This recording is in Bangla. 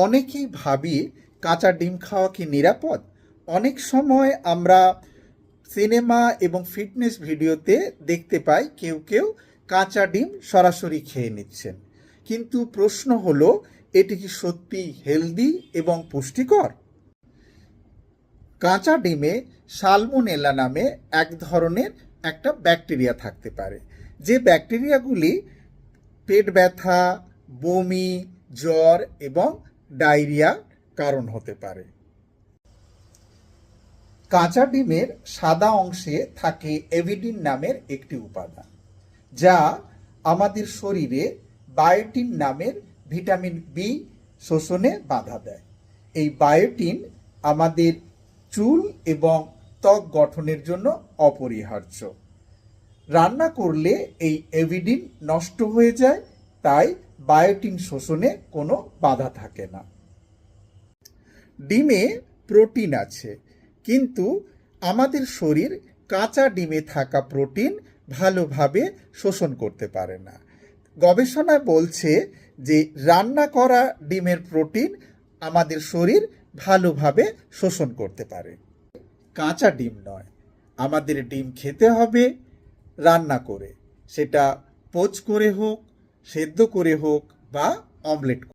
অনেকেই ভাবি কাঁচা ডিম খাওয়া কি নিরাপদ? অনেক সময় আমরা সিনেমা এবং ফিটনেস ভিডিওতে দেখতে পাই কেউ কেউ কাঁচা ডিম সরাসরি খেয়ে নিচ্ছেন। কিন্তু প্রশ্ন হলো, এটি কি সত্যি হেলদি এবং পুষ্টিকর? কাঁচা ডিমে সালমোনেলা নামে এক ধরনের একটা ব্যাকটেরিয়া থাকতে পারে, যে ব্যাকটেরিয়াগুলি পেট ব্যথা, বমি, জ্বর এবং ডায়রিয়ার কারণ হতে পারে। কাঁচা ডিমের সাদা অংশে থাকে এভিডিন নামের একটি উপাদান, যা আমাদের শরীরে বায়োটিন নামের ভিটামিন বি শোষণে বাধা দেয়। এই বায়োটিন আমাদের চুল এবং ত্বক গঠনের জন্য অপরিহার্য। রান্না করলে এই এভিডিন নষ্ট হয়ে যায়, তাই বায়োটিন শোষণে কোনো বাধা থাকে না। ডিমে প্রোটিন আছে, কিন্তু আমাদের শরীর কাঁচা ডিমে থাকা প্রোটিন ভালোভাবে শোষণ করতে পারে না। গবেষণায় বলছে যে রান্না করা ডিমের প্রোটিন আমাদের শরীর ভালোভাবে শোষণ করতে পারে। কাঁচা ডিম নয়, আমাদের ডিম খেতে হবে রান্না করে, সেটা পোচ করে হোক, সেদ্ধ করে হোক বা অমলেট।